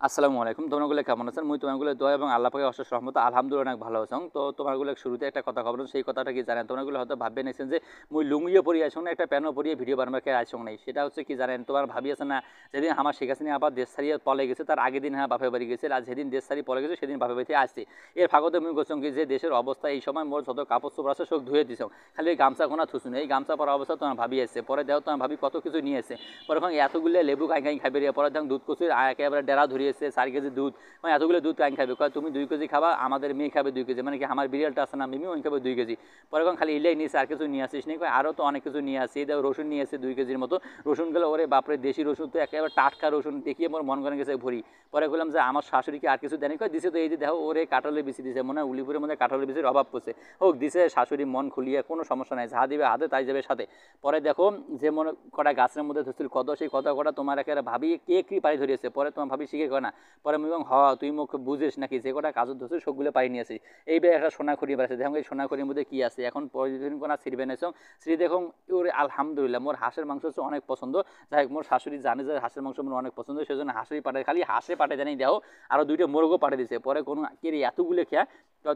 আসসালামু আলাইকুম। তোমরাগুলো কেমন আছেন? মুই তোমাগুলো দোয়া এবং আল্লাহ পাকের অশেষ রহমতে আলহামদুলিল্লাহ অনেক ভালো আছং। তো তোমাগুলো শুরুতে একটা কথা কব, সেই কথাটা কি জানেন? তোমরাগুলো হয়তো ভাববে নিছেন যে মুই লুঙ্গিও পরি আইছং না, একটা প্যান্টও পরিয়ে ভিডিও বানাবার আইছং নাই। সেটা হচ্ছে কি জানেন? তোমার ভাবি আছে না, যেদিন আমার শেখ হাসিনা আবার দেশ ছাড়িয়ে পলে গেছে, তার আগের দিন হ্যাঁ বাপের বাড়ি গেছে, আর যেদিন দেশ ছাড়িয়ে পলে গেছে সেদিন বাপের বাড়িতে আসছে। এর ফাঁকতে মুই করছং কি যে দেশের অবস্থা এই সময় মোর যত কাপড় চোপড় আছে সব ধুয়ে দিছং, খালি এই গামছা কোনা থুসুন। এই গামছা পরা অবস্থা তোমার ভাবি আসছে, পরে দেও তোমার ভাবি কত কিছু নিয়ে এসে, পরে এতগুলো লেবু কাই কাই খাইবে, পরে দেখুন দুধ কচুর একেবারে ডেরা ধরিয়েছে 4 কেজি দুধ, মানে এতগুলো দুধ কাইন খাবে, কয় তুমি 2 কেজি খাবা, আমাদের মেয়ে খাবে 2 কেজি, মানে কি আমার বিড়ালটা আছে না মিমি, ওই খাবে 2 কেজি। পরে খালি ইলেই নিয়েছে, আর কিছু নিয়ে আসিস নি? কয় আরও তো অনেক কিছু নিয়ে আসি, দেখো রসুন নিয়ে এসে 2 কেজির মতো রসুন গেলে, ওরে বাপরে দেশি রসুন তো একেবারে টাটকা রসুন দেখিয়ে মোর মন করে গেছে ভরি। পরে বললাম যে আমার শাশুড়িকে আর কিছু দেয়নি? কয় দিছে তো, এই যে দেখো ওরে কাঁঠালের বিচি দিছে, মনে হয় উলিপুরের মধ্যে কাঁঠালের বিচির অভাব পড়ছে, হোক দিছে শাশুড়ি মন খুলিয়ে, কোনো সমস্যা নাই, যা দিবে হাতে তাই যাবে সাথে। পরে দেখো যে মনে কটা গাছের মধ্যে ধরছিল কত, সেই কত কটা তোমার একেবারে ভাবি কে কি পাড়ি ধরিয়েছে। পরে তোমার ভাবি শিখে কয় না, পরে আমি হ তুই মুখ বুঝিস নাকি, যে কটা কাজত ধরছিস সবগুলো পাই নিয়েছি। এইবার একটা সোনা খড়ি বেড়াচ্ছে, দেখুন এই সোনা খড়ির মধ্যে কি আছে। এখন প্রতিদিন কোনা সিঁড়ি বেনেছ, সিঁড়ি দেখুন ওরে আলহামদুলিল্লাহ মোর হাঁসের মাংস হচ্ছে অনেক পছন্দ। যাই হোক মোর শাশুড়ি জানে যে হাঁসের মাংস মোর অনেক পছন্দ, সেজন্য হাঁসই পাঠায়, খালি হাঁসে পাঠায় জানি দেও, আরও 2টা মোরগও পাঠিয়ে দিছে। পরে কোনো কেরি এতগুলো খেয়া,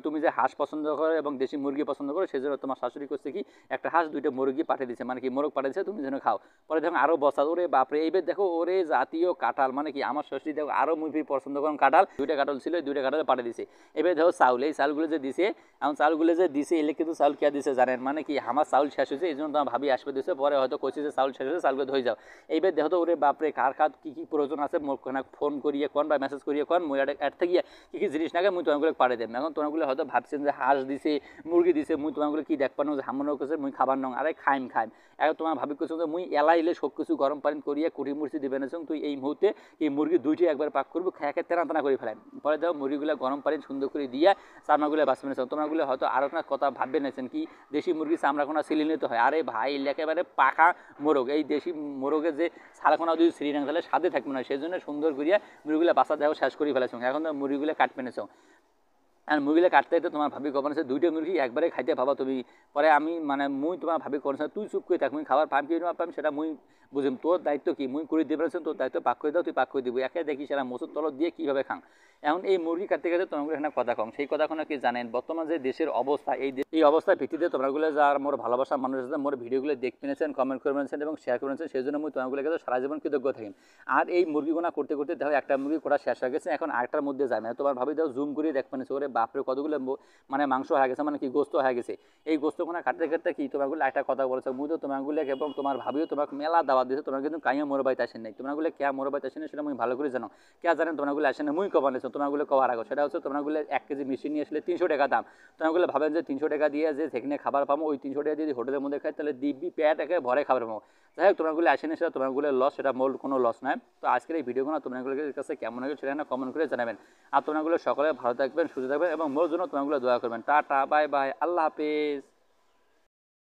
তুমি যে হাঁস পছন্দ করো এবং দেশি মুরগি পছন্দ করো, সেজন্য তোমার শাশুড়ি করছে কি একটা হাঁস 2টা মুরগি পাঠিয়ে দিছে, মানে কি মোরগ পাঠিয়ে দিছে তুমি যেন খাও। পরে দেখো আরও বসা, ওরে বাপরে এইবার দেখো ওরে জাতীয় কাঁঠাল, মানে কি আমার শাশুড়ি দেখো আরও মুভি পছন্দ করেন কাঁঠাল, 2টা কাঁঠাল ছিল, 2টা কাঁঠাল পাঠিয়ে দিছে। এবার দেখো চাউল, এই চাউলগুলো যে দিছে, এখন চাউলগুলো যে দিছে এলে কিন্তু চাউল কে দিছে জানেন? মানে কি আমার চাউল শেষ হয়েছে, এই জন্য তোমার ভাবি আসবে দিছে, পরে হয়তো কইছে যে চাউল শেষ হয়েছে চাউলকে ধরে যাও। এইবার দেখো তো ওরে বাপরে কার কার কী কী প্রয়োজন আছে মোর ফোন করিয়ে কোন বা মেসেজ করিয়ে কোন, মুই অ্যাড থেকে কী কী জিনিস নাগে মুই তোমাগুলো পাঠিয়ে দেব। এখন তোমাগুলো হয়তো ভাবছেন যে হাঁস দিছে মুরগি দিছে, মুই তোমাগুলো কি দেখ পানো যে হামনো কাছে মুই খাবার নং, আরে খাইম। এখন তোমার ভাবি করছো যে মুই এলাইলে সব কিছু গরম পানি করিয়ে কুটি মুড়ি দিবে না, তুই এই মুহূর্তে এই মুরগি 2টি একবার পাক করবো, খেয়ে খেয়ে তেনা তেনা করে ফেলেন। পরে দেখো মুরগিগুলো গরম পানি সুন্দর করে দিয়ে চামড়াগুলো বাঁচবে না। তোমরাগুলো হয়তো আরও একটা কথা ভাববে নিয়েছেন কি দেশি মুরগি চামড়াখোনা সিলি নিতে হয়, আরে ভাই একেবারে পাকা মোরগ, এই দেশি মোরগের যে ছাড়াখোনা যদি সিলি না তাহলে স্বাদে থাকবে না, সেই জন্য সুন্দর করিয়া মুরগিগুলো বাঁচা দেওয়া শেষ করে ফেলেছ। এখন তো মুরগিগুলো কাটবে নিছ, আর মুরগিলে কাটতে যেতে তোমার ভাবি কখন আছে 2টা মুরগি একবারে খাইতে ভাবা তুমি। পরে আমি মানে মুই তোমার ভাবি কোন তুই চুপ করে থাক, মুই খাবার পাম কি না পাম সেটা মুই বুঝিম, তোর দায়িত্ব কি মুই করে দিয়ে পারছেন, তোর দায়িত্ব পাক করে দাও, তুই পাক করে দিবি, একে দেখি সেটা মসুর তলত দিয়ে কীভাবে খাং। এখন এই মুরগি কাটতে কাটতে তোমরা এখানে কথা কম, সেই কথা কি জানেন? বর্তমান যে দেশের অবস্থা, এই অবস্থার ভিত্তিতে তোমরাগুলো যার মোর ভালোবাসা মানুষ আছে মোর ভিডিওগুলো দেখে নিয়েছেন, কমেন্ট করে নিয়েছেন এবং শেয়ার করে নিয়েছেন, সেই জন্য মুই তোমাগুলো কাছে সারা জীবন কৃতজ্ঞ থাকি। আর এই মুরগিগুনা করতে করতে দেখো একটা মুরগি করা শেষ হয়ে গেছে, এখন আরেকটার মধ্যে যায়, মানে তোমার ভাবি দেখো জুম করে দেখবেন ওরে বাপরে কতগুলো মানে মাংস হয়ে গেছে, মানে কি গোস্ত হয়ে গেছে। এই গোস্তগুনা কাটতে কাটতে কি তোমাগুলো একটা কথা বলেছে, মুই তো তোমাগুলো এবং তোমার ভাবিও তোমাকে মেলা দাওয়াত দিয়েছে, তোমার কিন্তু কাইয়া মোর বাড়িতে আসেন নাই, তোমাগুলো কে মোর বাড়িতে আসেন সেটা মুই ভালো করে জানো। কে জানেন তোমাগুলো আসেন না, মুই কবা নিয়েছো তোমাগুলো কবার আগে, সেটা হচ্ছে তোমাগুলো 1 কেজি মিষ্টি নিয়ে আসলে 300 টাকা দাম। তোমাগুলো ভাবেন যে 300 টাকা দিয়ে যে সেখানে খাবার পাবো, ওই 300 টাকা যদি হোটেলের মধ্যে খাই তাহলে দিব্যি পেট একে ভরে খাবার পাবো। যাই হোক তোমাগুলো আসেনি, সেটা তোমাগুলো লস, সেটা মোর কোনো লস নয়। তো আজকের এই ভিডিওগুলো তোমাগুলোর কাছে কেমন লাগে সেটা না কমেন্ট করে জানাবেন। আর তোমরাগুলো সকলে ভালো থাকবেন, সুস্থ থাকবেন এবং মোর জন্য তোমরাগুলো দোয়া করবেন। টাটা, বাই বাই, আল্লাহ হাফেজ।